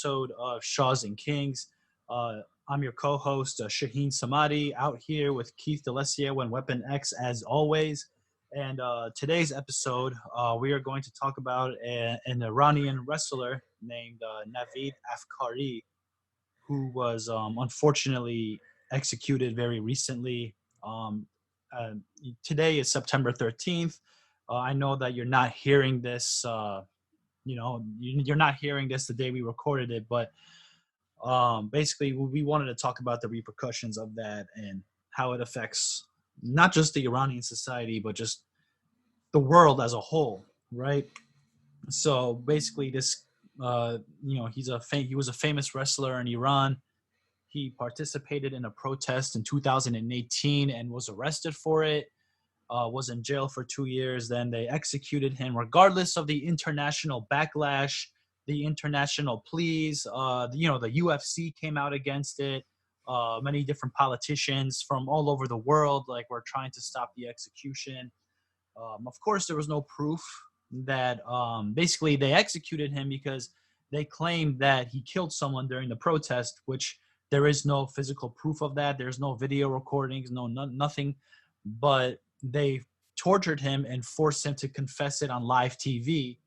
episode of Shaws and Kings. I'm your co-host, Shaheen Samadi, out here with Keith Delessia and Weapon X as always. And today's episode, we are going to talk about an Iranian wrestler named Navid Afkari, who was unfortunately executed very recently. Um, uh, Today is September 13th. I know that you're not hearing this, you're not hearing this the day we recorded it, but basically we wanted to talk about the repercussions of that and how it affects not just the Iranian society, but just the world as a whole, right? So basically this, he was a famous wrestler in Iran. He participated in a protest in 2018 and was arrested for it. Was in jail for 2 years. Then they executed him, regardless of the international backlash, the international pleas. The UFC came out against it. Many different politicians from all over the world were trying to stop the execution. Of course, there was no proof that basically they executed him because they claimed that he killed someone during the protest, which there is no physical proof of that. There's no video recordings, nothing. But they tortured him and forced him to confess it on live TV.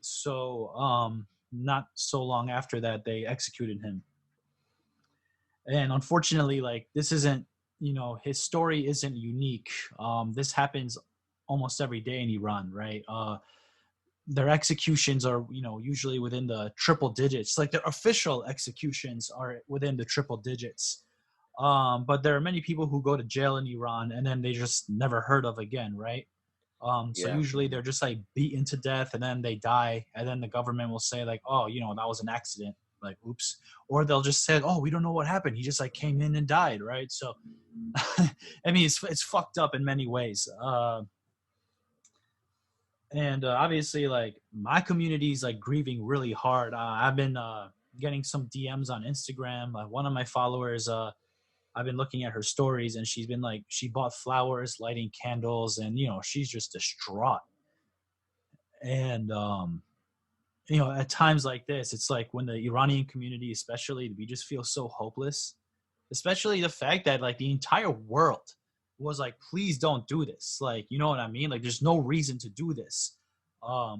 So not so long after that, they executed him. And unfortunately, this isn't, his story isn't unique. This happens almost every day in Iran, right? Their executions are, usually within the triple digits. Like their official executions are within the triple digits. But there are many people who go to jail in Iran and then they just never heard of again, right? So Yeah. usually they're just beaten to death and then they die, and then the government will say oh, that was an accident, oops. Or they'll just say, oh, we don't know what happened. He just came in and died, right? So, I mean, it's fucked up in many ways. And obviously, my community's grieving really hard. I've been getting some DMs on Instagram. One of my followers, I've been looking at her stories, and she's been she bought flowers, lighting candles, and she's just distraught. And at times like this, it's when the Iranian community, especially, we just feel so hopeless. Especially the fact that the entire world was please don't do this. You know what I mean? There's no reason to do this. Yeah.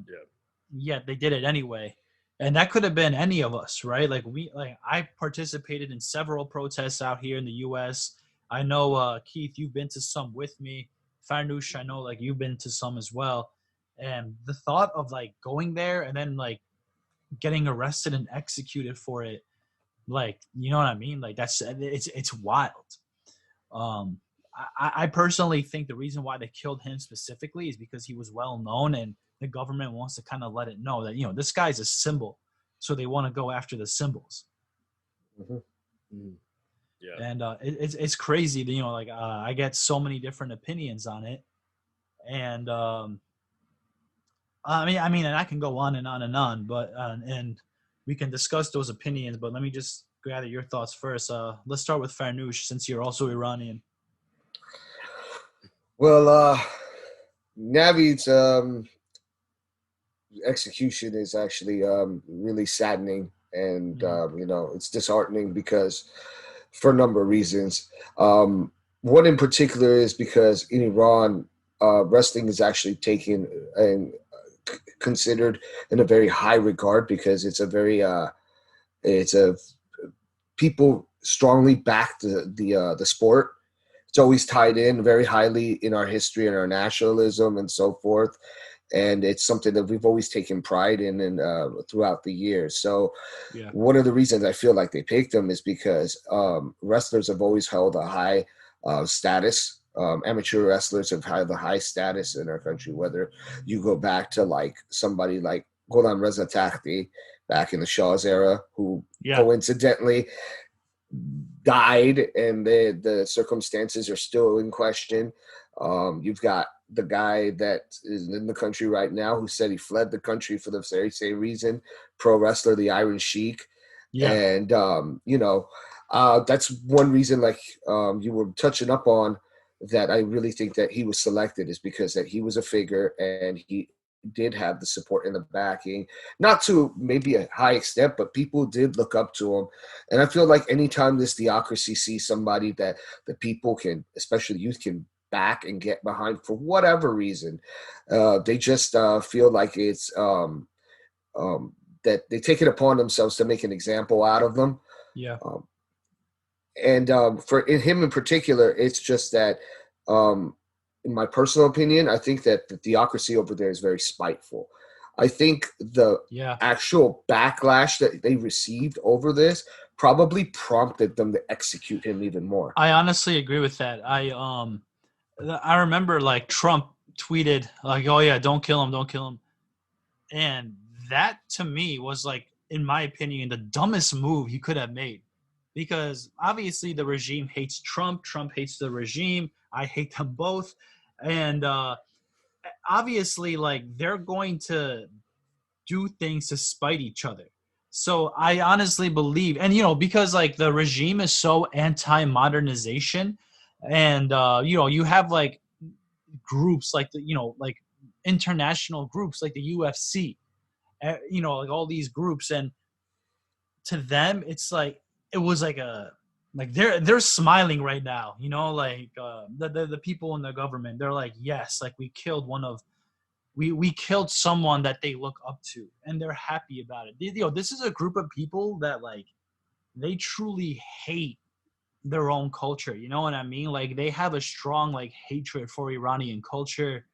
Yet they did it anyway. And that could have been any of us, right? I participated in several protests out here in the US. I know, Keith, you've been to some with me. Farnoosh, I know you've been to some as well. And the thought of going there and then getting arrested and executed for it, you know what I mean? It's wild. I personally think the reason why they killed him specifically is because he was well known, and the government wants to kind of let it know that this guy's a symbol, so they want to go after the symbols. Mm-hmm. Mm-hmm. Yeah. And it's crazy that I get so many different opinions on it, and I mean, and I can go on and on and on, but and we can discuss those opinions. But let me just gather your thoughts first. Let's start with Farnoosh, since you're also Iranian. Well, Navid's execution is actually really saddening, and it's disheartening because for a number of reasons. One in particular is because in Iran, wrestling is actually taken and considered in a very high regard because it's people strongly back the sport. It's always tied in very highly in our history and our nationalism and so forth. And it's something that we've always taken pride in and throughout the years. So one of the reasons I feel like they picked them is because wrestlers have always held a high status. Amateur wrestlers have had a high status in our country, whether you go back to somebody like Gholam Reza Takhti back in the Shah's era, who coincidentally died, and the circumstances are still in question. You've got the guy that is in the country right now who said he fled the country for the very same reason, pro wrestler, the Iron Sheik. And, that's one reason, you were touching up on, that I really think that he was selected is because that he was a figure and he did have the support and the backing, not to maybe a high extent, but people did look up to him. And I feel like anytime this theocracy sees somebody that the people can, especially youth, can back and get behind for whatever reason, they just feel like it's that they take it upon themselves to make an example out of them. Yeah. Um, and him in particular, it's just that, in my personal opinion, I think that the theocracy over there is very spiteful. I think the Yeah. actual backlash that they received over this probably prompted them to execute him even more. I honestly agree with that. I remember like Trump tweeted like, "Oh yeah, don't kill him, don't kill him," and that to me was like, in my opinion, the dumbest move he could have made, because obviously the regime hates Trump, Trump hates the regime. I hate them both, and obviously like they're going to do things to spite each other. So I honestly believe, and because like the regime is so anti-modernization, and you have like groups like like international groups like the UFC, like all these groups, and to them it's like it was like a like they're smiling right now, like the people in the government, they're like, yes, like we killed one of we killed someone that they look up to, and they're happy about it. This is a group of people that like they truly hate their own culture. You know what I mean? Like they have a strong like hatred for Iranian culture,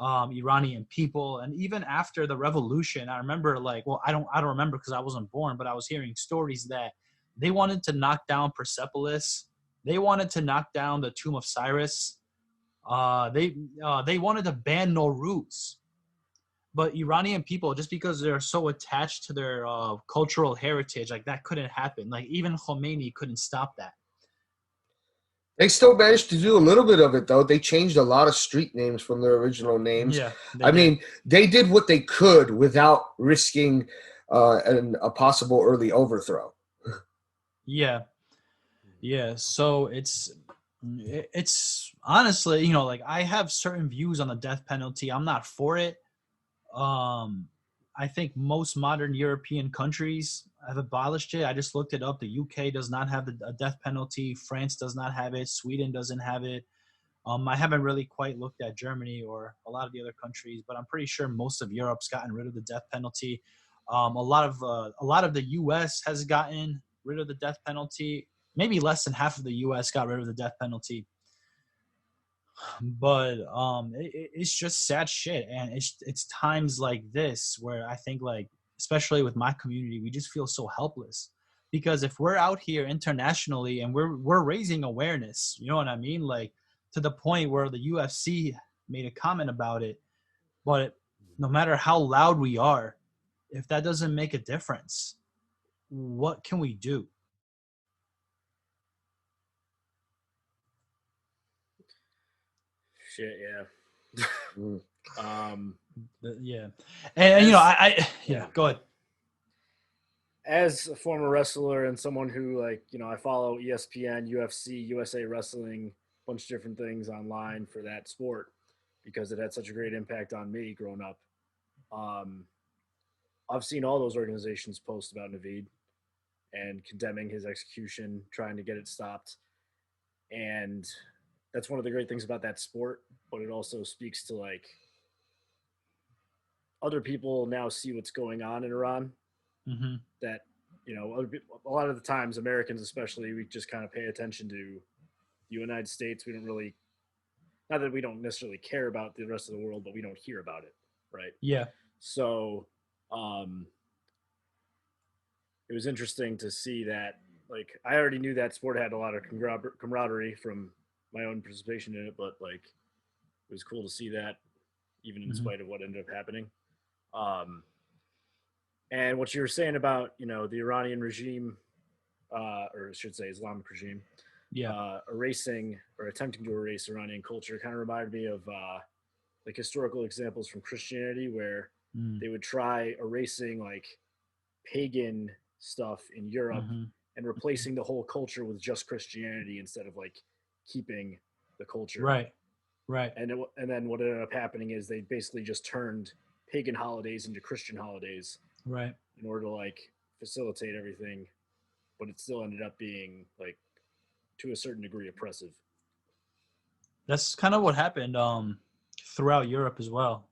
Iranian people, and even after the revolution, I remember like, well, I don't remember because I wasn't born, but I was hearing stories that they wanted to knock down Persepolis, they wanted to knock down the Tomb of Cyrus, they wanted to ban Nowruz. But Iranian people, just because they're so attached to their cultural heritage, like that couldn't happen. Like even Khomeini couldn't stop that. They still managed to do a little bit of it, though. They changed a lot of street names from their original names. Yeah, they I did. mean, they did what they could without risking a possible early overthrow. Yeah, yeah. So it's honestly, like I have certain views on the death penalty. I'm not for it. Um, I think most modern European countries have abolished it. I just looked it up. The UK does not have a death penalty. France does not have it. Sweden doesn't have it. I haven't really quite looked at Germany or a lot of the other countries, but I'm pretty sure most of Europe's gotten rid of the death penalty. A lot of the U.S. has gotten rid of the death penalty. Maybe less than half of the U.S. got rid of the death penalty. But it's just sad shit, and it's times like this where I think like, especially with my community, we just feel so helpless, because if we're out here internationally and we're raising awareness, you know what I mean, like to the point where the UFC made a comment about it, but no matter how loud we are, if that doesn't make a difference, what can we do? Shit, yeah. Mm. Yeah, and Yeah. go ahead. As a former wrestler and someone who, like, I follow ESPN, UFC, USA Wrestling, a bunch of different things online for that sport because it had such a great impact on me growing up. Um, I've seen all those organizations post about Navid and condemning his execution, trying to get it stopped. And that's one of the great things about that sport, but it also speaks to like other people now see what's going on in Iran. Mm-hmm. That a lot of the times Americans, especially, we just kind of pay attention to the United States. We don't really, not that we don't necessarily care about the rest of the world, but we don't hear about it, right? Yeah. So it was interesting to see that. Like, I already knew that sport had a lot of camaraderie from my own participation in it, but like it was cool to see that, even in Mm-hmm. spite of what ended up happening. And what you were saying about the Iranian regime, or I should say Islamic regime, Yeah. erasing or attempting to erase Iranian culture, kind of reminded me of like historical examples from Christianity where Mm. they would try erasing like pagan stuff in Europe Mm-hmm. and replacing the whole culture with just Christianity instead of like keeping the culture. Right. Right. And then what ended up happening is they basically just turned pagan holidays into Christian holidays Right. in order to like facilitate everything, but it still ended up being like to a certain degree oppressive. That's kind of what happened throughout Europe as well.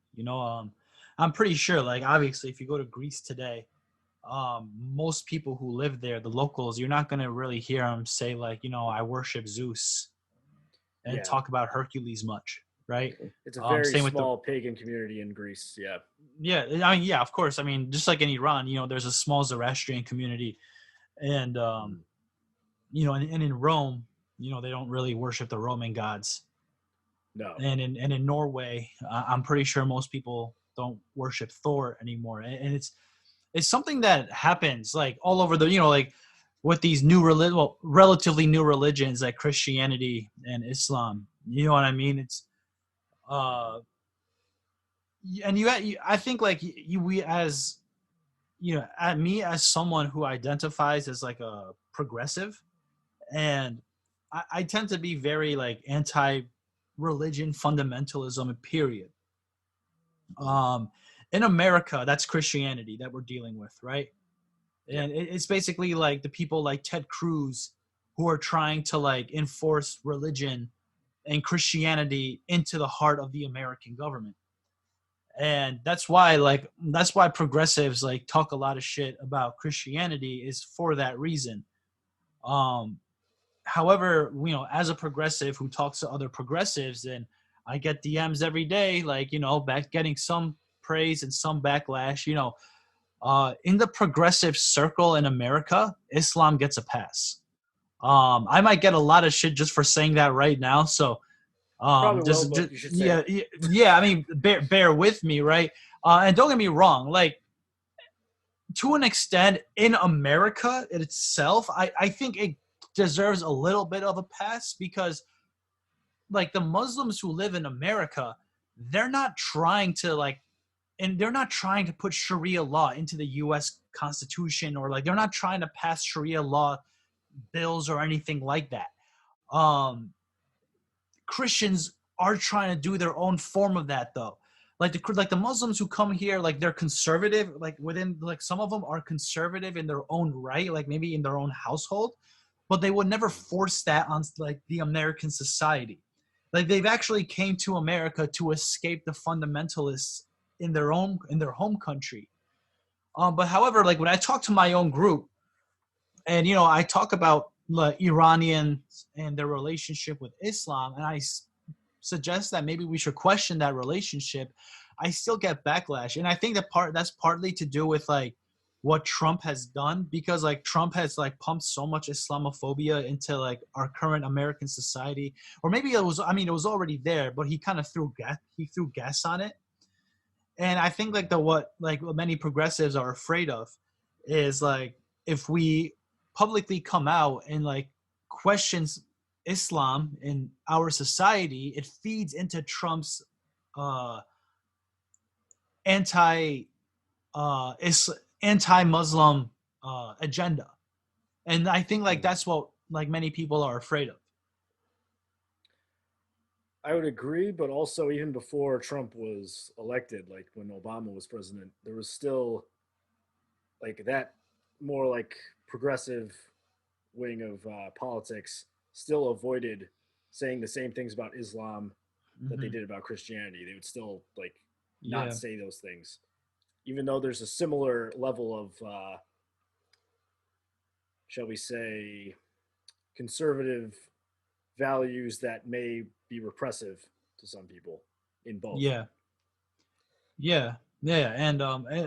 I'm pretty sure, like, obviously, if you go to Greece today, most people who live there, the locals, you're not gonna really hear them say like, I worship Zeus and Yeah, talk about Hercules much, right? it's a very Same with the small pagan community in Greece. Yeah, yeah, I mean, yeah, of course. I mean, just like in Iran, there's a small Zoroastrian community, and mm. and in Rome, they don't really worship the Roman gods. No, And in Norway, I'm pretty sure most people don't worship Thor anymore. And it's something that happens like all over the like with these relatively new religions like Christianity and Islam. You know what I mean? It's uh, and I think like we as at me as someone who identifies as like a progressive, and I tend to be very like anti-religion fundamentalism. Period. Um, in America, that's Christianity that we're dealing with, right? yeah, And it's basically like the people like Ted Cruz who are trying to like enforce religion and Christianity into the heart of the American government. And that's why progressives like talk a lot of shit about Christianity is for that reason. Um, However, as a progressive who talks to other progressives, and I get DMs every day, like, back getting some praise and some backlash, in the progressive circle in America, Islam gets a pass. I might get a lot of shit just for saying that right now. So, probably will, just but you should say yeah, it. yeah, yeah. I mean, bear with me, right? And don't get me wrong, like to an extent in America itself, I think it deserves a little bit of a pass because like the Muslims who live in America, they're not trying to like and they're not trying to put Sharia law into the US Constitution or like they're not trying to pass Sharia law bills or anything like that. Um Christians are trying to do their own form of that though. Like the Muslims who come here, like they're conservative, like within like some of them are conservative in their own right, like maybe in their own household, but they would never force that on like the American society. Like they've actually came to America to escape the fundamentalists in their home country. But however, like when I talk to my own group, and I talk about the Iranians and their relationship with Islam, and I suggest that maybe we should question that relationship, I still get backlash. And I think that's partly to do with like what Trump has done, because like Trump has like pumped so much Islamophobia into like our current American society. Or maybe it was already there, but he kind of threw gas on it. And I think like what many progressives are afraid of is like if we publicly come out and like questions Islam in our society, it feeds into Trump's uh, anti anti-Muslim agenda, and I think like Mm. that's what like many people are afraid of. I would agree, but also even before Trump was elected, like when Obama was president, there was still like that more like progressive wing of politics still avoided saying the same things about Islam that they Hmm. did about Christianity. They would still like not Yeah, say those things, even though there's a similar level of, shall we say, conservative values that may be repressive to some people in both. yeah, yeah, and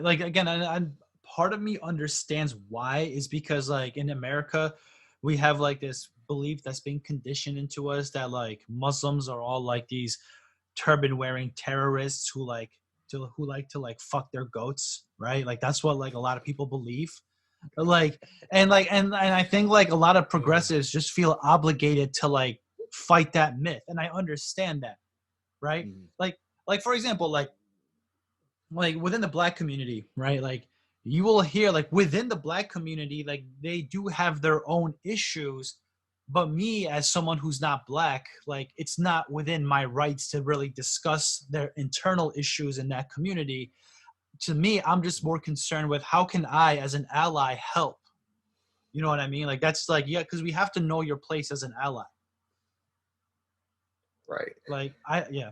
like again, and part of me understands why is because like in America, we have like this belief that's been conditioned into us that like Muslims are all like these turban wearing terrorists who like to like fuck their goats, right? Like that's what like a lot of people believe. Like and I think like a lot of progressives just feel obligated to like fight that myth, and I understand that, right? Mm-hmm. Like for example, like within the black community, right? Like you will hear like within the black community, like they do have their own issues But me, as someone who's not black, like, it's not within my rights to really discuss their internal issues in that community. To me, I'm just more concerned with how can I, as an ally, help. You know what I mean? Like, that's like, yeah, because we have to know your place as an ally. Right. Like, yeah.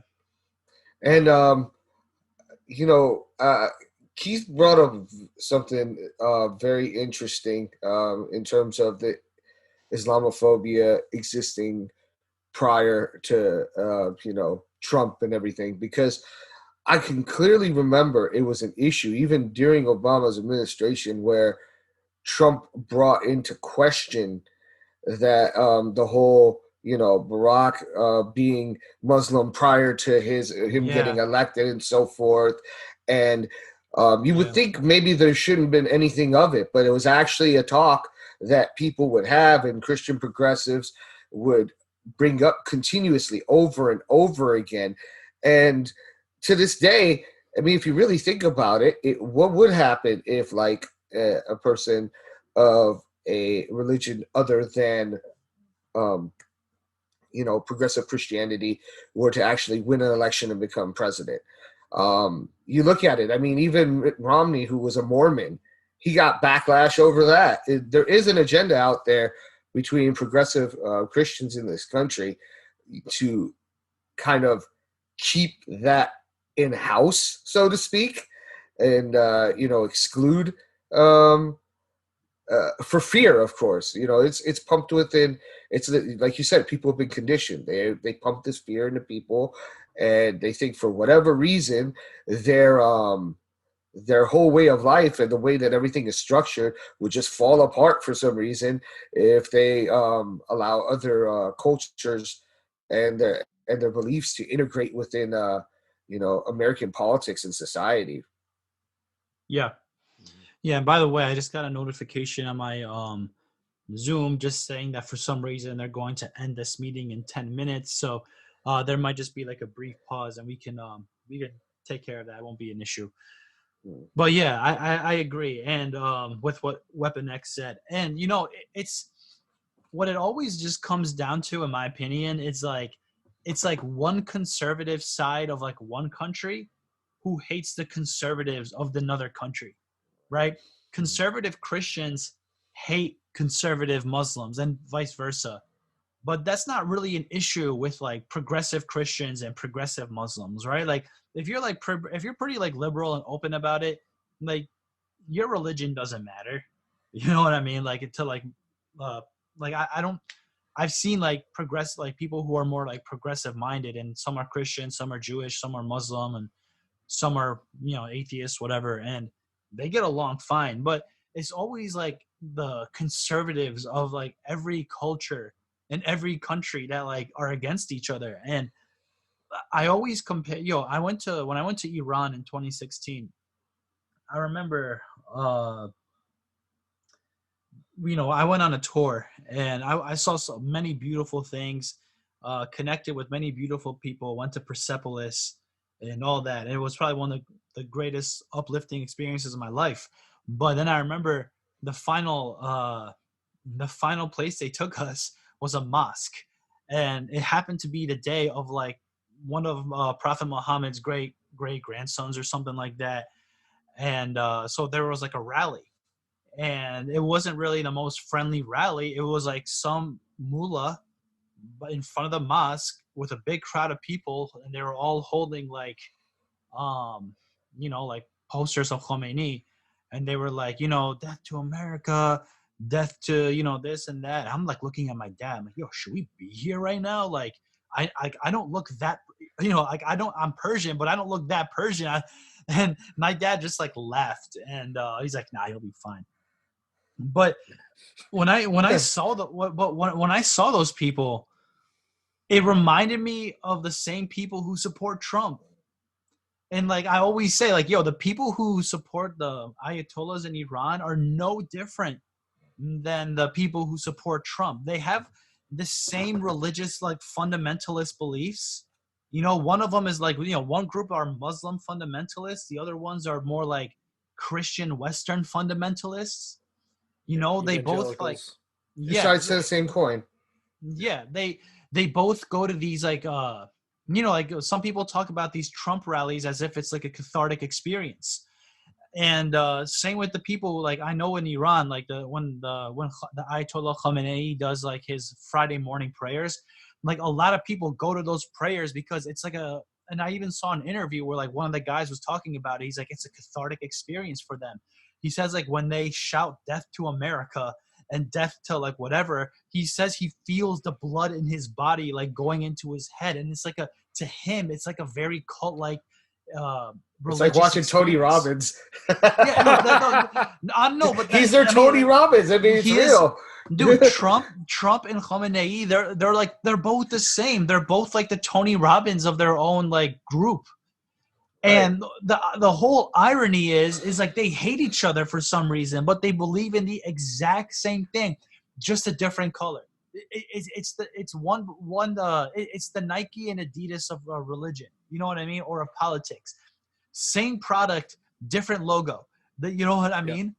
And Keith brought up something very interesting in terms of the Islamophobia existing prior to Trump and everything, because I can clearly remember it was an issue even during Obama's administration where Trump brought into question that the whole Barack being Muslim prior to him getting Yeah. elected and so forth, and you would Yeah. think maybe there shouldn't have been anything of it, but it was actually a talk that people would have and Christian progressives would bring up continuously over and over again. And to this day, I mean, if you really think about it, what would happen if like a person of a religion other than um, progressive Christianity were to actually win an election and become president? You look at it. I mean, even Mitt Romney, who was a Mormon, he got backlash over that. There is an agenda out there between progressive Christians in this country to kind of keep that in house, so to speak, and exclude for fear, of course. It's pumped within. It's like you said, people have been conditioned. They pump this fear into people, and they think for whatever reason their whole way of life and the way that everything is structured would just fall apart for some reason if they allow other cultures and their beliefs to integrate within American politics and society. Yeah. Yeah. And by the way, I just got a notification on my Zoom just saying that for some reason they're going to end this meeting in 10 minutes. So there might just be like a brief pause, and we can take care of that. It won't be an issue. But yeah, I agree. And with what Weapon X said, and it's what it always just comes down to, in my opinion, is like it's like one conservative side of like one country who hates the conservatives of another country, right? Conservative Christians hate conservative Muslims and vice versa. But that's not really an issue with like progressive Christians and progressive Muslims, right? Like if you're like if you're pretty like liberal and open about it, like your religion doesn't matter. You know what I mean? Like to uh like I don't I've seen like like people who are more like progressive minded, and some are Christian, some are Jewish, some are Muslim, and some are atheists, whatever, and they get along fine. But it's always like the conservatives of like every culture and every country that like are against each other. And I always compare. When I went to Iran in 2016, I remember I went on a tour, and I saw so many beautiful things, connected with many beautiful people, went to Persepolis and all that. And it was probably one of the greatest uplifting experiences of my life. But then I remember the final place they took us was a mosque. And it happened to be the day of like one of Prophet Muhammad's great great grandsons or something like that. And so there was like a rally, and it wasn't really the most friendly rally. It was like some mullah in front of the mosque with a big crowd of people, and they were all holding like like posters of Khomeini, and they were like, death to America, death to this and that. I'm like looking at my dad, I'm like, yo, should we be here right now? Like I don't look that, like I'm Persian, but I don't look that Persian. And my dad just like laughed, and he's like, nah, you'll be fine. But when I saw when I saw those people, it reminded me of the same people who support Trump. And like I always say, like, yo, the people who support the Ayatollahs in Iran are no different than the people who support Trump. They have the same religious like fundamentalist beliefs. One of them is like, one group are Muslim fundamentalists, the other ones are more like Christian Western fundamentalists. They both like, Evangelicals. Two yeah, sides to the same coin. yeah, they both go to these like like some people talk about these Trump rallies as if it's like a cathartic experience. And same with the people like I know in Iran, like when the Ayatollah Khamenei does like his Friday morning prayers, like a lot of people go to those prayers because it's like a. And I even saw an interview where like one of the guys was talking about it. He's like, it's a cathartic experience for them. He says like when they shout death to America and death to like whatever, he says he feels the blood in his body like going into his head, and it's like a to him it's like a very cult like It's like religious watching Tony experience. Robbins. Yeah, no, I know, but He's their Tony Robbins. I mean, it's he is, real. dude. Trump and Khamenei, they're both the same. They're both like the Tony Robbins of their own like group. Right. And the whole irony is like they hate each other for some reason, but they believe in the exact same thing, just a different color. It's the Nike and Adidas of religion. You know what I mean, or of politics. Same product, different logo. You know what I mean?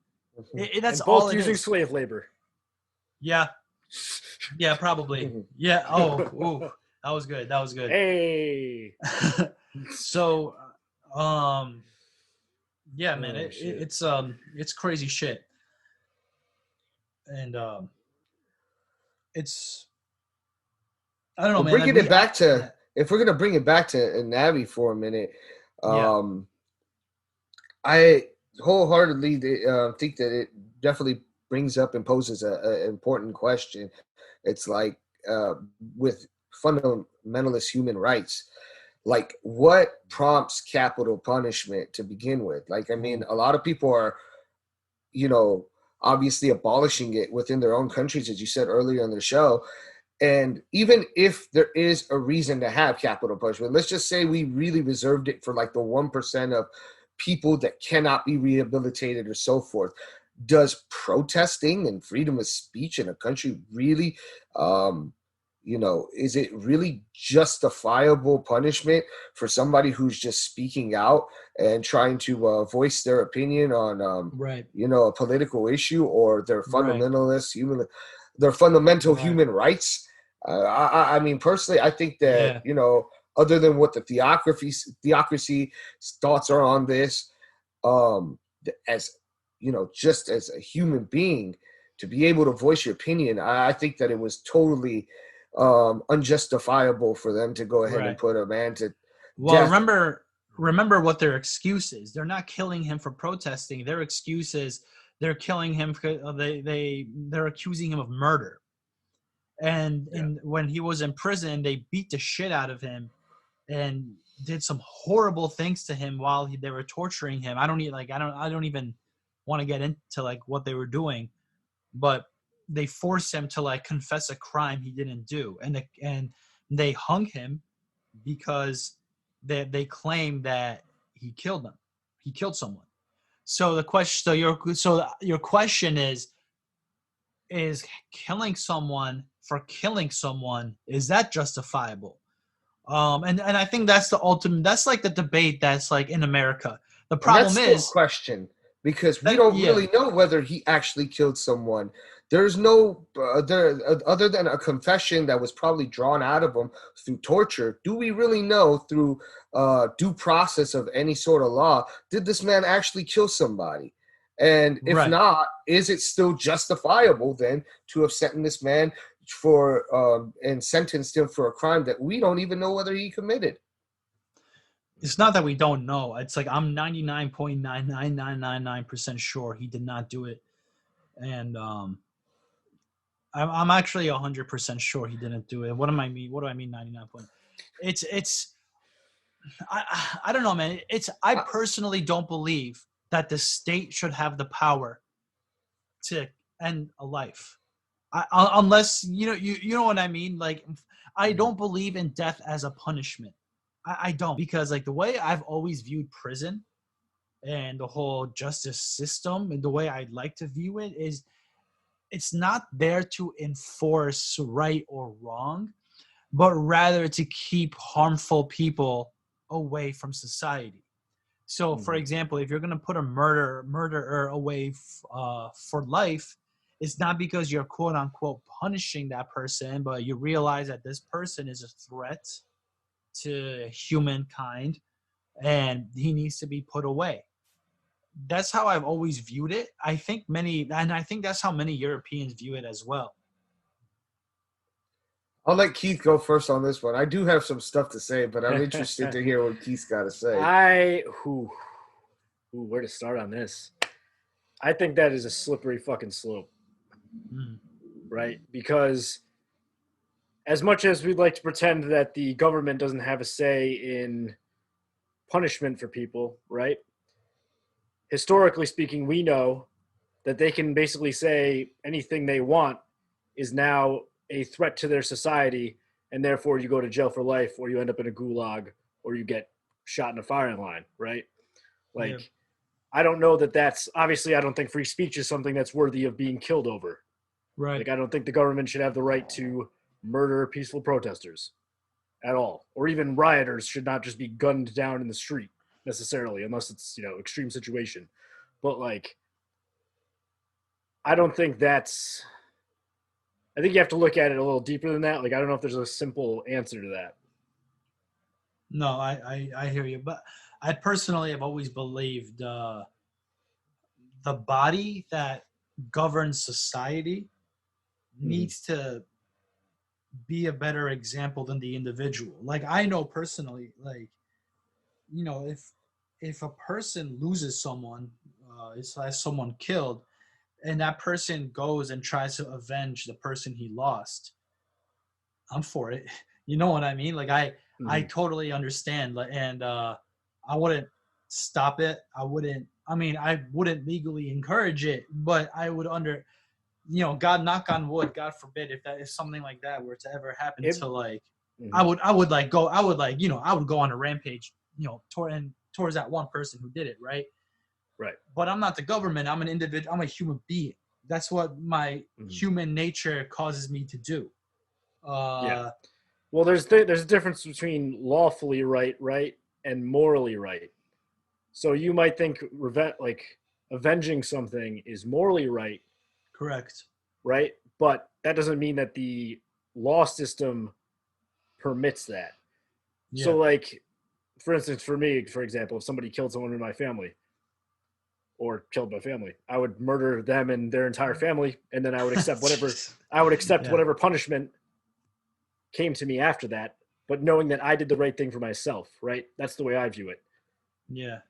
That's and both all it using is. slave labor. Yeah. Yeah, probably. Yeah. Oh, ooh, that was good. That was good. Hey. So, yeah, man, Oh, it's crazy shit, and it's I don't know, Well, man. Like bringing it back yeah, to, if we're gonna bring it back to Navi for a minute, yeah, I wholeheartedly think that it definitely brings up and poses an important question. It's like with fundamentalist human rights, like what prompts capital punishment to begin with? Like, I mean, a lot of people are, you know, obviously abolishing it within their own countries, as you said earlier in the show. And even if there is a reason to have capital punishment, let's just say we really reserved it for like the 1% of people that cannot be rehabilitated or so forth. Does protesting and freedom of speech in a country really, is it really justifiable punishment for somebody who's just speaking out and trying to voice their opinion on, right, a political issue or their right, fundamental right, human rights? I mean, personally, I think that, yeah, other than what the theocracy thoughts are on this, as just as a human being, to be able to voice your opinion, I think that it was totally unjustifiable for them to go ahead and right. put a man to Well, death. remember what their excuse is. They're not killing him for protesting. Their excuse is they're killing him because they're accusing him of murder. And when he was in prison, they beat the shit out of him and did some horrible things to him while they were torturing him. I don't even want to get into like what they were doing, but they forced him to like confess a crime he didn't do, and they hung him because they claim that he killed them. He killed someone. So the question, your question is killing someone for killing someone, is that justifiable? And I think that's the ultimate. That's like the debate that's like in America. The And that's problem still a is question because we that don't yeah, really know whether he actually killed someone. There's no other than a confession that was probably drawn out of him through torture. Do we really know through due process of any sort of law, did this man actually kill somebody? And if right. not, is it still justifiable then to have sentenced this man for and sentenced him for a crime that we don't even know whether he committed? It's not that we don't know. It's like I'm 99.99999% sure he did not do it, and I'm actually 100% sure he didn't do it. What do I mean? 99 point? It's I don't know, man. I personally don't believe that the state should have the power to end a life. Unless you know what I mean. Like I don't believe in death as a punishment. I don't, because like the way I've always viewed prison and the whole justice system and the way I'd like to view it is it's not there to enforce right or wrong, but rather to keep harmful people away from society. So, for example, if you're going to put a murderer away for life, it's not because you're quote unquote punishing that person, but you realize that this person is a threat to humankind and he needs to be put away. That's how I've always viewed it. I think that's how many Europeans view it as well. I'll let Keith go first on this one. I do have some stuff to say, but I'm interested to hear what Keith's got to say. Where to start on this? I think that is a slippery fucking slope, right? Because as much as we'd like to pretend that the government doesn't have a say in punishment for people, right? Historically speaking, we know that they can basically say anything they want is now a threat to their society, and therefore you go to jail for life, or you end up in a gulag, or you get shot in a firing line, right? Like, yeah. I don't know that's obviously, I don't think free speech is something that's worthy of being killed over. Right. Like, I don't think the government should have the right to murder peaceful protesters at all, or even rioters should not just be gunned down in the street necessarily, unless it's, extreme situation. But like, I think you have to look at it a little deeper than that. Like, I don't know if there's a simple answer to that. No, I hear you. But I personally have always believed the body that governs society needs to be a better example than the individual. Like, I know personally, like, if a person loses someone, has someone killed, and that person goes and tries to avenge the person he lost, I'm for it. You know what I mean? Like, I totally understand. And I wouldn't stop it. I wouldn't legally encourage it, but I would God, knock on wood, God forbid, if something like that were to ever happen I would go on a rampage, towards that one person who did it. Right. Right. But I'm not the government. I'm an individual. I'm a human being. That's what my human nature causes me to do. Yeah. Well, there's a difference between lawfully right, and morally right. So you might think avenging something is morally right. Correct. Right? But that doesn't mean that the law system permits that. Yeah. So, like, for instance, for me, for example, if somebody killed someone in my family or killed my family, I would murder them and their entire family, and then I would accept whatever punishment came to me after that, but knowing that I did the right thing for myself, right? That's the way I view it. Yeah.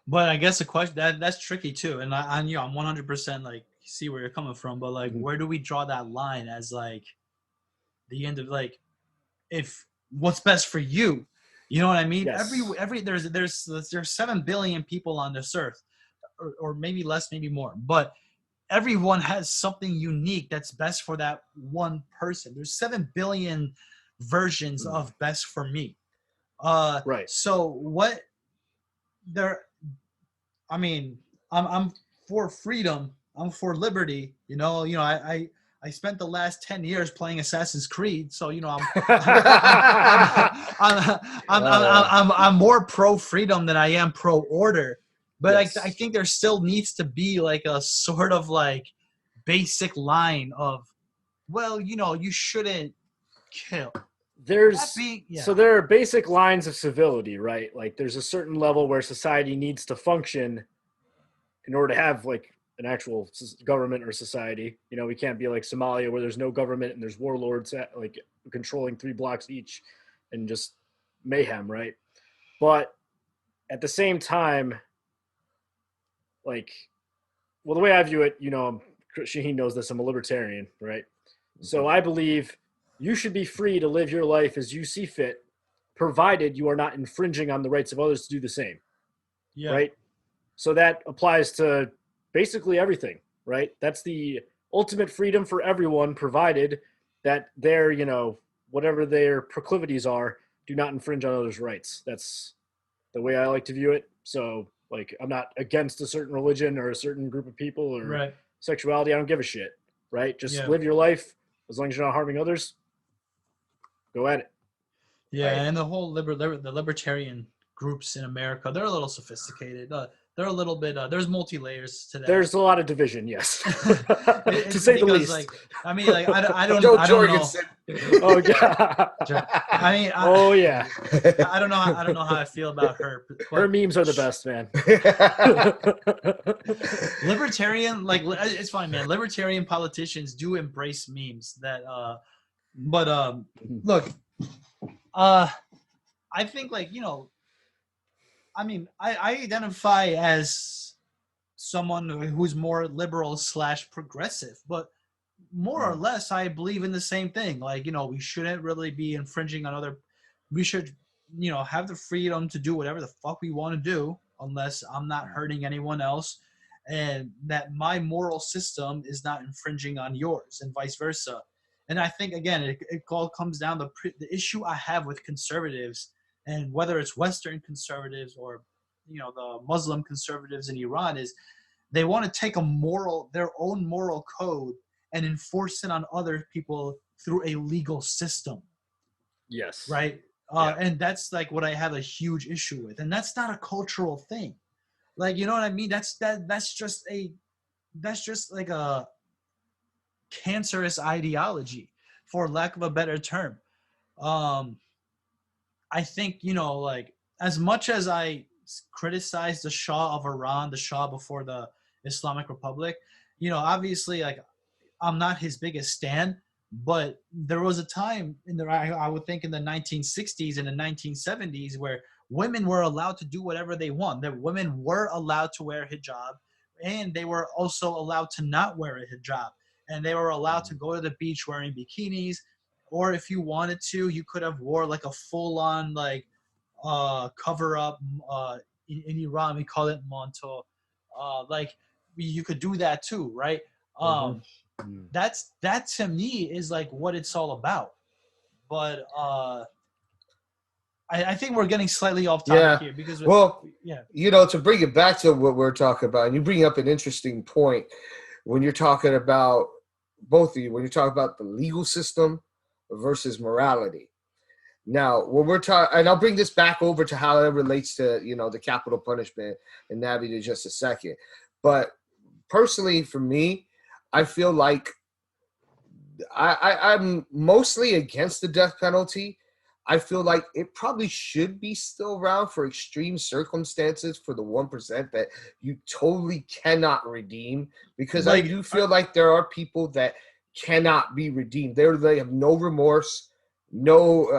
But I guess the question that's tricky too. And I'm 100% like see where you're coming from, but like, where do we draw that line as like the end of like, if what's best for you, you know what I mean? Yes. Every there's 7 billion people on this earth, or maybe less, maybe more, but everyone has something unique that's best for that one person. There's 7 billion versions of best for me. Right. So I'm for freedom. I'm for liberty. I spent the last 10 years playing Assassin's Creed, so I'm more pro freedom than I am pro order. But yes. I think there still needs to be like a sort of like basic line of, well, you shouldn't kill. So there are basic lines of civility, right? Like, there's a certain level where society needs to function in order to have like an actual government or society. We can't be like Somalia where there's no government and there's warlords like controlling 3 blocks each and just mayhem, right? But at the same time, like, well, the way I view it, Shaheen knows this, I'm a libertarian, right? So I believe you should be free to live your life as you see fit, provided you are not infringing on the rights of others to do the same. Yeah. Right? So that applies to basically everything, right? That's the ultimate freedom for everyone, provided that their, whatever their proclivities are, do not infringe on others' rights. That's the way I like to view it. So, like, I'm not against a certain religion or a certain group of people or sexuality. I don't give a shit, right? Just live your life as long as you're not harming others. Go at it. Yeah, right. And the whole the libertarian groups in America, they're a little sophisticated. they're a little bit. There's multi layers to that. There's a lot of division, yes, It's to say the because, least. like, I mean, like, I don't Joe know. Jorgensen. Oh yeah. I mean, Oh yeah. I don't know. I don't know how I feel about her. Her But memes are the best, man. libertarian, like, it's fine, man. Libertarian politicians do embrace memes. That, but look, I think, like, I mean, I identify as someone who's more liberal / progressive, but more or less, I believe in the same thing. Like, we shouldn't really be infringing on other. We should, have the freedom to do whatever the fuck we want to do, unless I'm not hurting anyone else, and that my moral system is not infringing on yours, and vice versa. And I think, again, it all comes down to the issue I have with conservatives, and whether it's Western conservatives or the Muslim conservatives in Iran, is they want to take their own moral code and enforce it on other people through a legal system. Yes. Right. Yeah. And that's like what I have a huge issue with. And that's not a cultural thing. Like, you know what I mean? That's just like a cancerous ideology, for lack of a better term. I think, like, as much as I criticize the Shah of Iran, the Shah before the Islamic Republic, obviously, like, I'm not his biggest stan, but there was a time I would think in the 1960s and the 1970s where women were allowed to do whatever they want. That women were allowed to wear hijab, and they were also allowed to not wear a hijab, and they were allowed to go to the beach wearing bikinis, or if you wanted to, you could have wore like a full-on like cover up. In Iran we call it manto. Like, you could do that too, right? That to me is like what it's all about. But I think we're getting slightly off topic here because to bring it back to what we're talking about, and you bring up an interesting point when you're talking about both of you, when you're talking about the legal system versus morality. Now, when we're talking, and I'll bring this back over to how it relates to, the capital punishment and Navid in just a second. But personally, for me, I feel like I'm mostly against the death penalty. I feel like it probably should be still around for extreme circumstances for the 1% that you totally cannot redeem, because I do feel like there are people that cannot be redeemed. They have no remorse, no,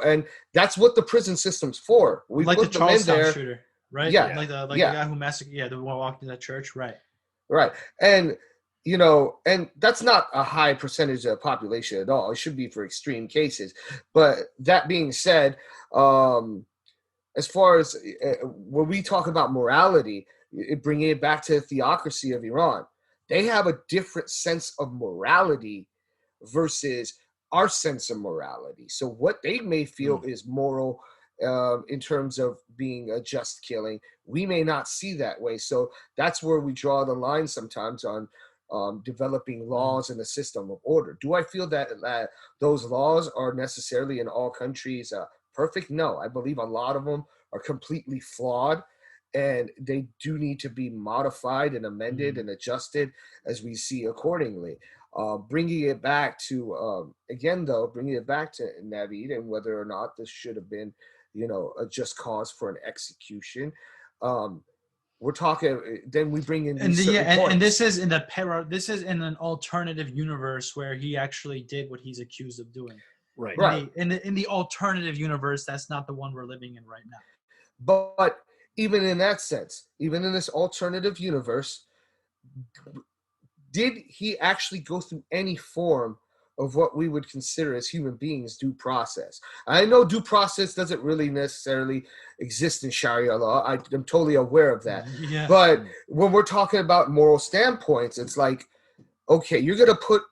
and that's what the prison system's for. We like put the them in there. Charlestown shooter, right? Yeah, like the guy who massacred, the one walked in that church, right? Right, and and that's not a high percentage of the population at all. It should be for extreme cases. But that being said, as far as when we talk about morality, bringing it back to the theocracy of Iran, they have a different sense of morality versus our sense of morality. So what they may feel is moral in terms of being a just killing, we may not see that way. So that's where we draw the line sometimes on developing laws and a system of order. Do I feel that those laws are necessarily in all countries perfect? No, I believe a lot of them are completely flawed, and they do need to be modified and amended and adjusted as we see accordingly. Bringing it back to Navid and whether or not this should have been, a just cause for an execution. We're talking. Then we bring in these and this is in this is in an alternative universe where he actually did what he's accused of doing. Right. In the alternative universe, that's not the one we're living in right now. But even in that sense, even in this alternative universe, did he actually go through any form of what we would consider as human beings due process? I know due process doesn't really necessarily exist in Sharia law. I'm totally aware of that. Yeah. But when we're talking about moral standpoints, it's like, okay, you're going to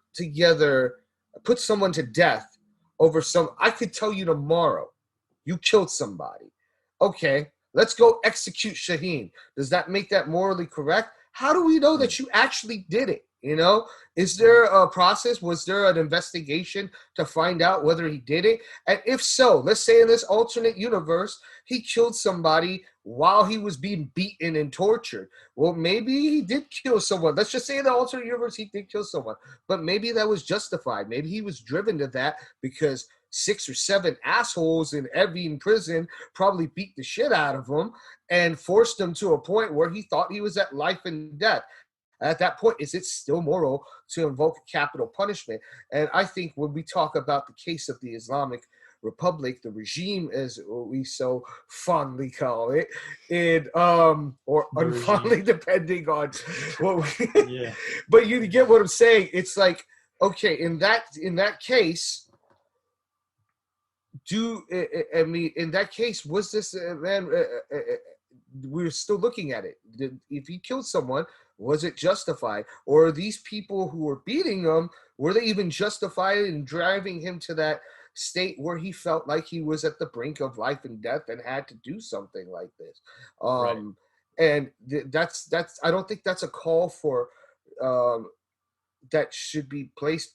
put someone to death over I could tell you tomorrow, you killed somebody. Okay, let's go execute Shaheen. Does that make that morally correct? How do we know that you actually did it? Is there a process? Was there an investigation to find out whether he did it? And if so, let's say in this alternate universe, he killed somebody while he was being beaten and tortured. Well, maybe he did kill someone. Let's just say in the alternate universe he did kill someone. But maybe that was justified. Maybe he was driven to that because 6 or 7 assholes in Evian prison probably beat the shit out of him and forced him to a point where he thought he was at life and death. At that point, is it still moral to invoke capital punishment? And I think when we talk about the case of the Islamic Republic, the regime, as we so fondly call it, or unfondly, depending on what we. Yeah. But you get what I'm saying. It's like, okay, in that case, in that case, was this man? We're still looking at it. If he killed someone, was it justified? Or are these people who were beating him, were they even justified in driving him to that state where he felt like he was at the brink of life and death and had to do something like this? Right. And that's I don't think that's a call for that should be placed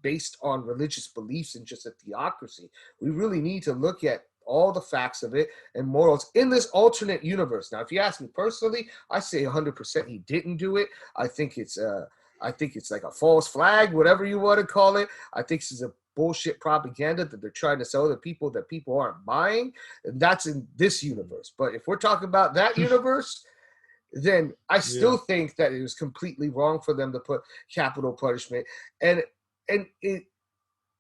based on religious beliefs and just a theocracy. We really need to look at all the facts of it and morals in this alternate universe. Now, if you ask me personally, I say 100% he didn't do it. I think it's like a false flag, whatever you want to call it. I think this is a bullshit propaganda that they're trying to sell to people that people aren't buying. And that's in this universe. But if we're talking about that universe, then I still think that it was completely wrong for them to put capital punishment. And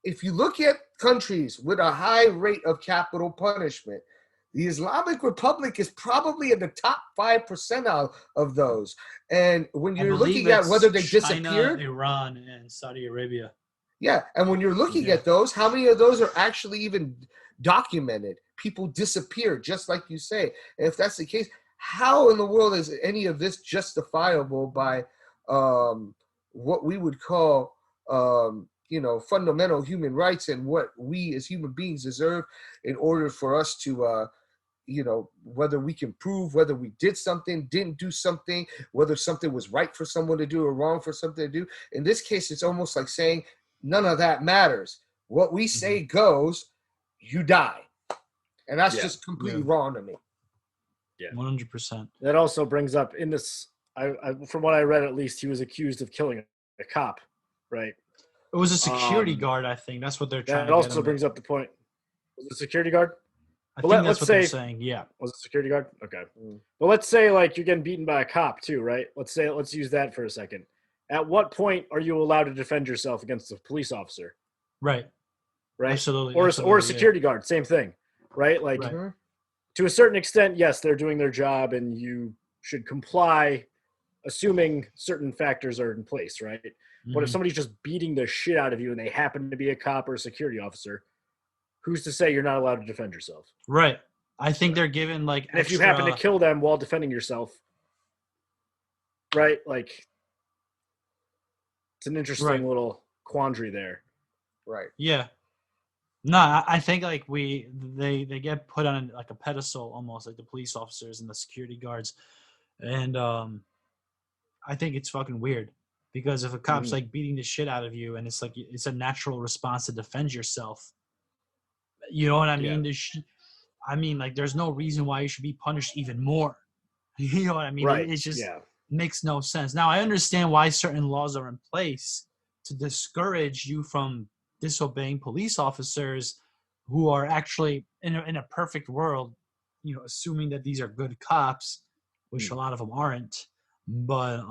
if you look at countries with a high rate of capital punishment, the Islamic Republic is probably in the top 5% of those. And when you're looking at whether they disappeared, Iran and Saudi Arabia. Yeah, and when you're looking at those, how many of those are actually even documented? People disappeared, just like you say. And if that's the case, how in the world is any of this justifiable by what we would call fundamental human rights and what we as human beings deserve in order for us to, whether we can prove whether we did something, didn't do something, whether something was right for someone to do or wrong for something to do. In this case, it's almost like saying none of that matters. What we say goes, you die. And that's just completely wrong to me. Yeah, 100%. That also brings up in this, I from what I read, at least he was accused of killing a cop, right? It was a security guard, I think. That's what they're trying to That also brings up the point. Was it a security guard? I think that's what they're saying, yeah. Was it a security guard? Okay. But let's say, like, you're getting beaten by a cop, too, right? Let's use that for a second. At what point are you allowed to defend yourself against a police officer? Right. Right? Absolutely. Or a security guard, same thing, right? Like, to a certain extent, yes, they're doing their job, and you should comply, assuming certain factors are in place, right? But if somebody's just beating the shit out of you and they happen to be a cop or a security officer, who's to say you're not allowed to defend yourself? Right. I think they're given like extra... If you happen to kill them while defending yourself, right? Like, it's an interesting little quandary there. Right. Yeah. No, I think like they get put on like a pedestal almost, like the police officers and the security guards. And I think it's fucking weird. Because if a cop's like beating the shit out of you and it's like it's a natural response to defend yourself, you know what I mean? Yeah. Like there's no reason why you should be punished even more. You know what I mean? Right. It just makes no sense. Now I understand why certain laws are in place to discourage you from disobeying police officers who are actually in a perfect world, assuming that these are good cops, which a lot of them aren't. But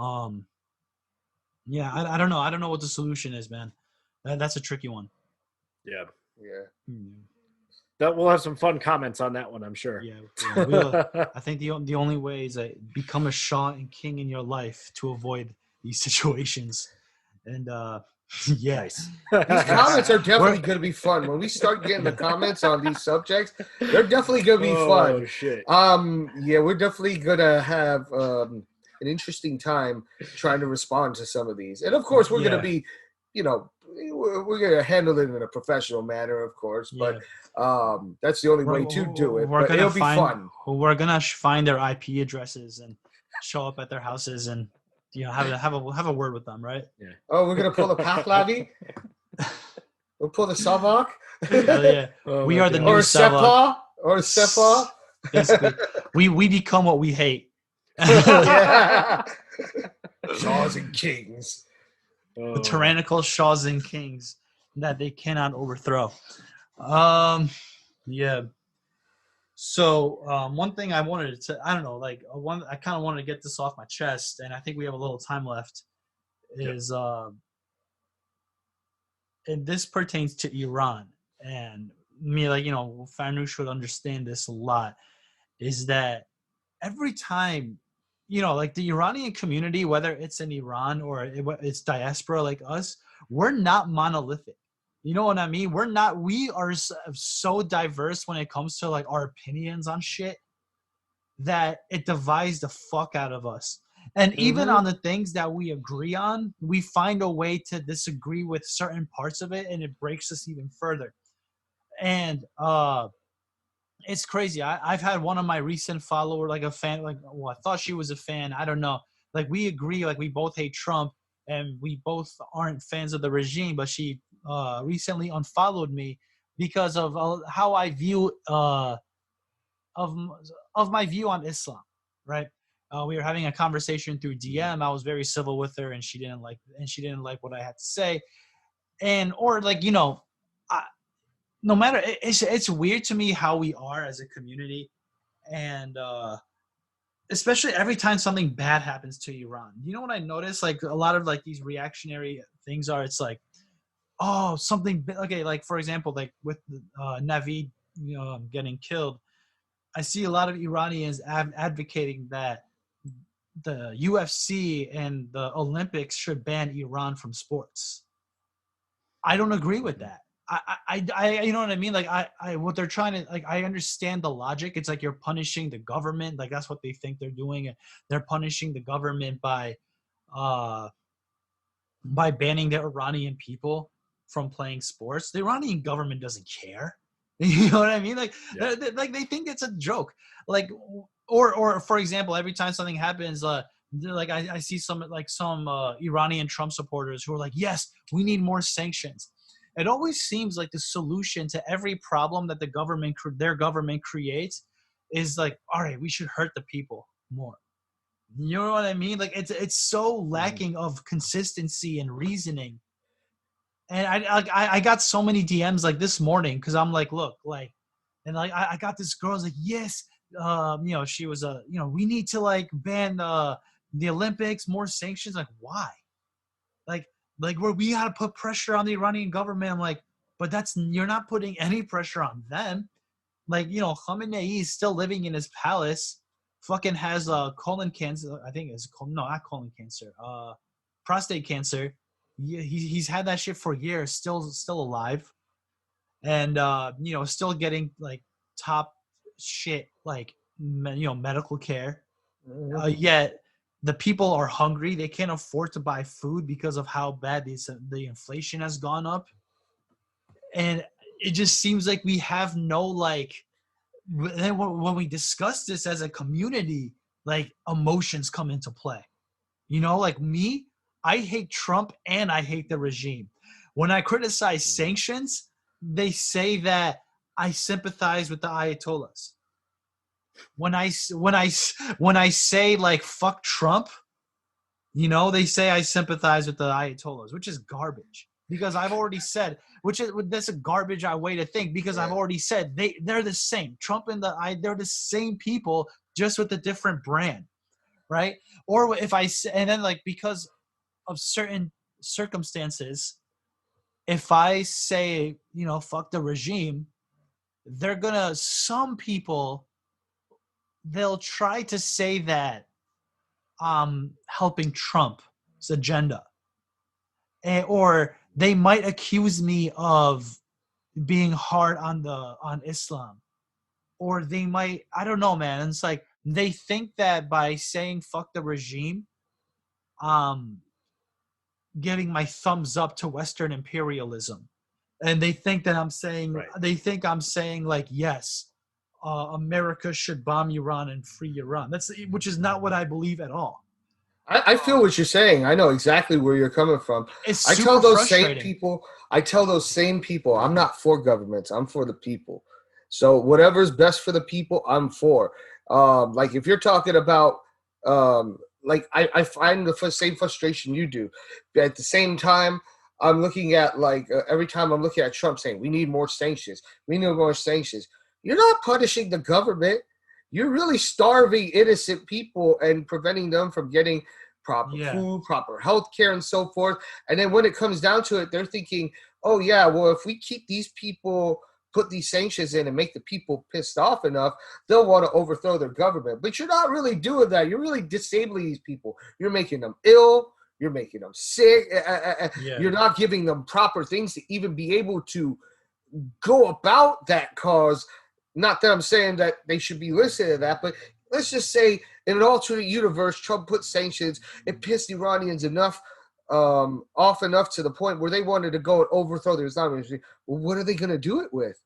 yeah, I don't know. I don't know what the solution is, man. That's a tricky one. Yeah. Yeah. That we'll have some fun comments on that one, I'm sure. Yeah. I think the only way is to become a Shah and king in your life to avoid these situations. And yes, these comments are definitely going to be fun. When we start getting the comments on these subjects, they're definitely going to be fun. Oh shit. Yeah, we're definitely going to have an interesting time trying to respond to some of these. And of course, we're going to be, we're going to handle it in a professional manner, of course, but that's the only way to do it. But it'll be fun. We're going to find their IP addresses and show up at their houses and, have a word with them, right? Yeah. Oh, we're going to pull the Pahlavi? We'll pull the Savak? Oh, yeah. We are the new Savak. Or Sepa? Basically, we become what we hate. Yeah. Shaws and kings. The tyrannical shaws and kings that they cannot overthrow. Yeah. So one thing I wanted to, I don't know, like I kind of wanted to get this off my chest, and I think we have a little time left. Is and this pertains to Iran, and me, like Farnoosh would understand this a lot. Is that every time, like the Iranian community, whether it's in Iran or it's diaspora like us, we're not monolithic. You know what I mean? We are so diverse when it comes to like our opinions on shit that it divides the fuck out of us. And even on the things that we agree on, we find a way to disagree with certain parts of it, and it breaks us even further. And it's crazy. I've had one of my recent follower, like a fan, like, well, I thought she was a fan. I don't know. Like, we agree, like, we both hate Trump and we both aren't fans of the regime, but she recently unfollowed me because of how I view of of my view on Islam, right? We were having a conversation through DM. I was very civil with her, and she didn't like what I had to say, and or like no matter, it's weird to me how we are as a community, and especially every time something bad happens to Iran. You know what I noticed? Like a lot of like these reactionary things are. It's like, oh, something okay. Like for example, like with Navid, getting killed. I see a lot of Iranians advocating that the UFC and the Olympics should ban Iran from sports. I don't agree with that. You know what I mean? Like what they're trying to, like, I understand the logic. It's like you're punishing the government. Like that's what they think they're doing. They're punishing the government uh, by banning the Iranian people from playing sports. The Iranian government doesn't care. You know what I mean? Like, they think it's a joke. Like, or for example, every time something happens, like I see some Iranian Trump supporters who are like, yes, we need more sanctions. It always seems like the solution to every problem that their government creates is like, all right, we should hurt the people more. You know what I mean? Like it's so lacking of consistency and reasoning. And I got so many DMs like this morning because I'm like, look, like, and like I got this girl's like, yes, she was we need to like ban the Olympics, more sanctions. Like, why? Like where we got to put pressure on the Iranian government. I'm like, but you're not putting any pressure on them. Like, Khamenei is still living in his palace, fucking has colon cancer. I think it's not colon cancer, prostate cancer. He's had that shit for years, still alive, and still getting like top shit, like medical care. Yet the people are hungry. They can't afford to buy food because of how bad the inflation has gone up, and it just seems like we have no like. Then when we discuss this as a community, like emotions come into play. Like me, I hate Trump and I hate the regime. When I criticize sanctions, they say that I sympathize with the Ayatollahs. When I say like fuck Trump, they say I sympathize with the Ayatollahs, which is garbage. Because I've already said, that's a garbage way to think. Because I've already said they're the same. Trump and they're the same people, just with a different brand, right? Or if I say, and then like because of certain circumstances, if I say fuck the regime, some people, they'll try to say that I'm helping Trump's agenda, or they might accuse me of being hard on Islam, or they might, I don't know, man. And it's like they think that by saying fuck the regime, giving my thumbs up to Western imperialism, and they think that I'm saying like, yes, America should bomb Iran and free Iran. Which is not what I believe at all. I feel what you're saying. I know exactly where you're coming from. It's I super tell those frustrating. same people, I'm not for governments. I'm for the people. So whatever's best for the people, I'm for. Like if you're talking about, like I find the same frustration you do. But at the same time, I'm looking at like every time I'm looking at Trump saying we need more sanctions, we need more sanctions. You're not punishing the government. You're really starving innocent people and preventing them from getting proper food, proper health care, and so forth. And then when it comes down to it, they're thinking, oh, yeah, well, if we keep these people, put these sanctions in and make the people pissed off enough, they'll want to overthrow their government. But you're not really doing that. You're really disabling these people. You're making them ill. You're making them sick. You're not giving them proper things to even be able to go about that cause. Not that I'm saying that they should be listening to that, but let's just say in an alternate universe, Trump put sanctions. It pissed Iranians off enough to the point where they wanted to go and overthrow the Islamic regime. Well, what are they going to do it with?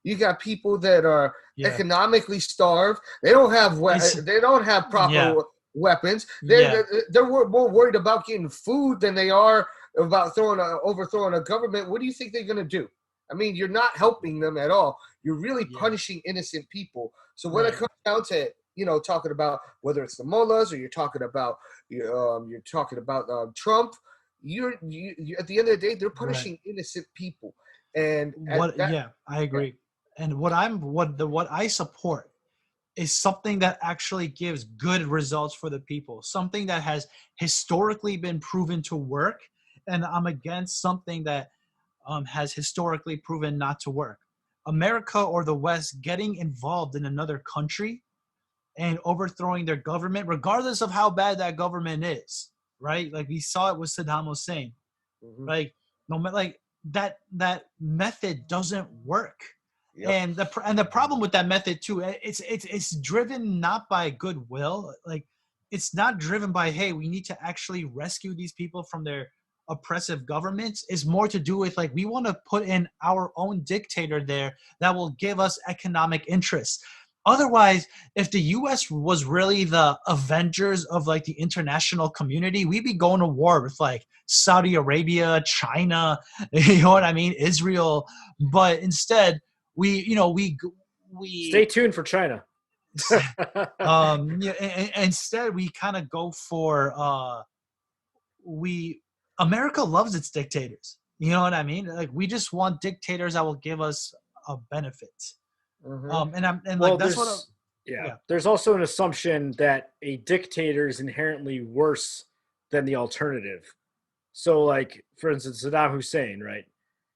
You got people that are economically starved. They don't have proper weapons. They're more worried about getting food than they are about overthrowing a government. What do you think they're going to do? I mean, you're not helping them at all. You're really punishing innocent people. So when it comes down to talking about whether it's the mullahs or you're talking about Trump, you at the end of the day, they're punishing innocent people. And I agree. And what I support is something that actually gives good results for the people, something that has historically been proven to work. And I'm against something that has historically proven not to work. America or the West getting involved in another country and overthrowing their government, regardless of how bad that government is, right? Like we saw it with Saddam Hussein. Like that method doesn't work. And the problem with that method too, it's driven not by goodwill. Like it's not driven by, hey, we need to actually rescue these people from their oppressive governments. Is more to do with like we want to put in our own dictator there that will give us economic interests. Otherwise, if the U.S. was really the avengers of like the international community, we'd be going to war with like Saudi Arabia, China, you know what I mean, Israel. But instead, we stay tuned for China. Instead, we kind of go for America loves its dictators. You know what I mean? Like we just want dictators that will give us a benefit. There's also an assumption that a dictator is inherently worse than the alternative. So, like for instance, Saddam Hussein, right?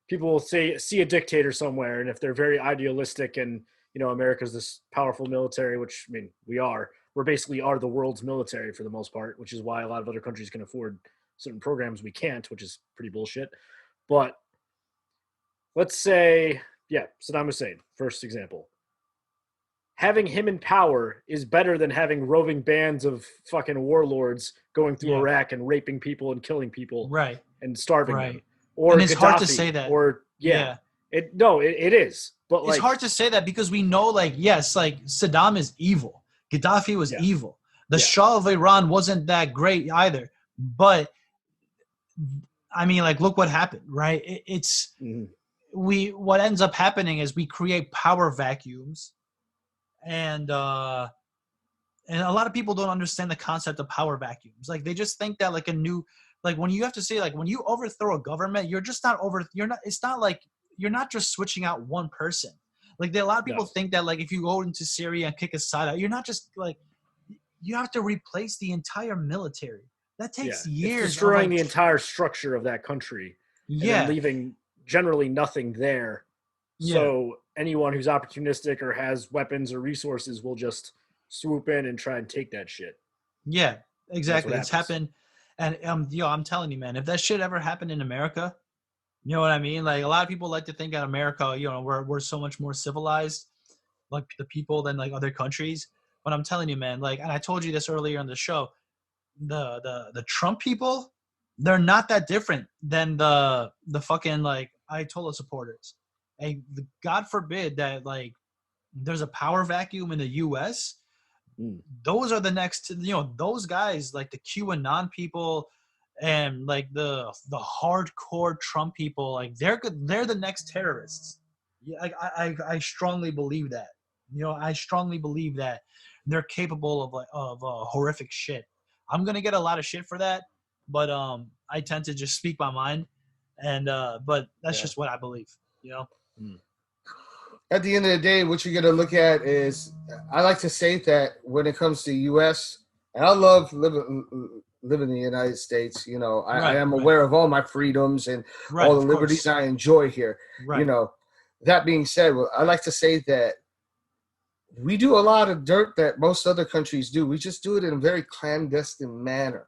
People will see a dictator somewhere, and if they're very idealistic, and America's this powerful military, which I mean we're basically the world's military for the most part, which is why a lot of other countries can afford certain programs we can't, which is pretty bullshit. But let's say, Saddam Hussein, first example. Having him in power is better than having roving bands of fucking warlords going through Iraq and raping people and killing people, and starving them. Or and it's Gaddafi, hard to say that. It is. But it's hard to say that because we know, like, yes, like Saddam is evil. Gaddafi was evil. The Shah of Iran wasn't that great either. But I mean, like, look what happened, right? What ends up happening is we create power vacuums, and a lot of people don't understand the concept of power vacuums. Like they just think that when you have to say, like, when you overthrow a government, it's not like you're not just switching out one person. Like a lot of people think that, like, if you go into Syria and kick Assad out, you're not just like, you have to replace the entire military. That takes years. It's destroying the entire structure of that country. And then leaving generally nothing there. So anyone who's opportunistic or has weapons or resources will just swoop in and try and take that shit. Yeah, exactly. It's happened. And I'm telling you, man, if that shit ever happened in America, you know what I mean? Like a lot of people like to think that America, we're so much more civilized, like the people, than like other countries. But I'm telling you, man, like, and I told you this earlier on the show, the Trump people, they're not that different than the fucking like Ayatollah supporters. And God forbid that like there's a power vacuum in the U.S. Those are the next, those guys, like the QAnon people and like the hardcore Trump people, like they're the next terrorists. Yeah, I strongly believe that. I strongly believe that they're capable of horrific shit. I'm gonna get a lot of shit for that, but I tend to just speak my mind, and but that's Yeah. just what I believe. At the end of the day, what you're going to look at is, I like to say that when it comes to U.S., and I love living in the United States. I am aware of all my freedoms and all the liberties I enjoy here. Right. That being said, I like to say that we do a lot of dirt that most other countries do. We just do it in a very clandestine manner.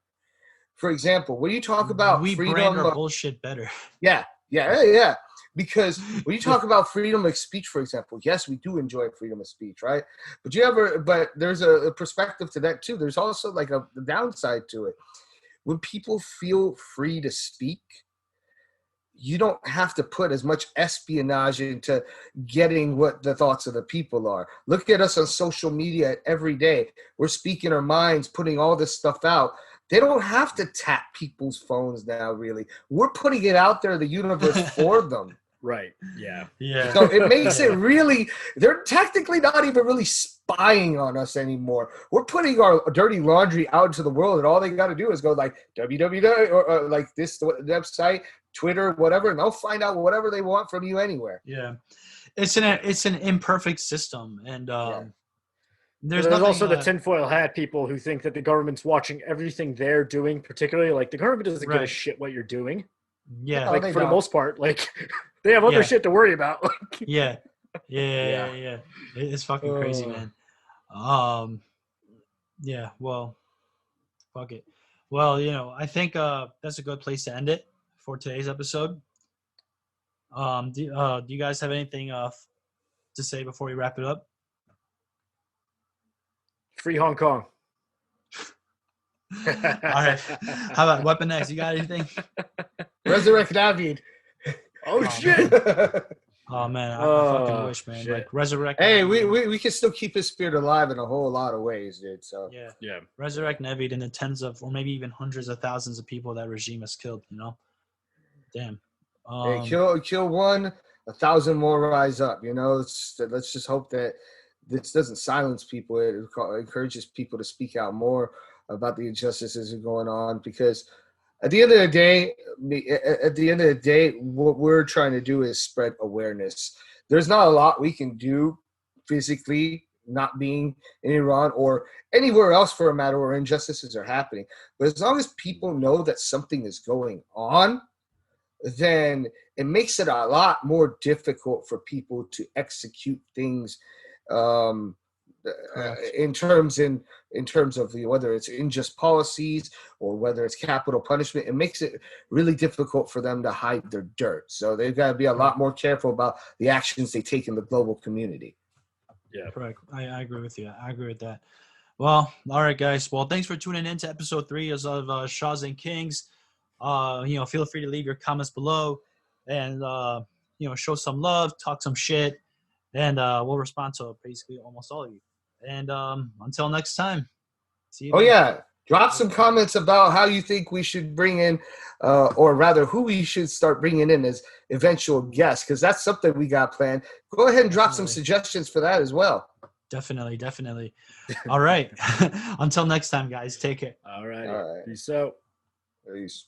For example, when you talk about we freedom, brand our bullshit better. Yeah. Because when you talk about freedom of speech, for example, yes, we do enjoy freedom of speech, right? But there's a perspective to that too. There's also like a downside to it. When people feel free to speak, you don't have to put as much espionage into getting what the thoughts of the people are. Look at us on social media every day. We're speaking our minds, putting all this stuff out. They don't have to tap people's phones now, really. We're putting it out there, the universe, for them. Right. Yeah. Yeah. So it makes it really, they're technically not even really spying on us anymore. We're putting our dirty laundry out into the world, and all they got to do is go like www or like this website, Twitter, whatever, and they'll find out whatever they want from you anywhere. Yeah. It's an imperfect system, and there's also the tinfoil hat people who think that the government's watching everything they're doing, particularly like the government doesn't give a shit what you're doing. Yeah. Like for the most part, like they have other shit to worry about. Yeah. It's fucking crazy, man. Yeah, well, fuck it. Well, I think that's a good place to end it for today's episode. Do you guys have anything to say before we wrap it up? Free Hong Kong. All right. How about Weapon X? You got anything? Resurrect Navid. Oh shit. Oh man, I fucking wish, man. Shit. Like resurrect. Hey, we can still keep his spirit alive in a whole lot of ways, dude. So yeah. Resurrect Navid and the tens of, or maybe even hundreds of thousands of people that regime has killed. Damn. Hey, kill one, 1,000 more rise up. Let's just hope that this doesn't silence people. It encourages people to speak out more about the injustices that are going on, because at the end of the day, what we're trying to do is spread awareness. There's not a lot we can do physically, not being in Iran or anywhere else for a matter where injustices are happening. But as long as people know that something is going on, then it makes it a lot more difficult for people to execute things in terms of whether it's unjust policies or whether it's capital punishment. It makes it really difficult for them to hide their dirt. So they've got to be a lot more careful about the actions they take in the global community. Yeah, correct. I agree with you. I agree with that. Well, all right, guys. Well, thanks for tuning in to episode 3 of Shaws and Kings. Feel free to leave your comments below and show some love, talk some shit, and we'll respond to basically almost all of you. And until next time, see you. Yeah, drop some comments about how you think we should bring in, or rather, who we should start bringing in as eventual guests, because that's something we got planned. Go ahead and drop some suggestions for that as well. Definitely. All right. Until next time, guys. Take care. All right. Peace out. Peace.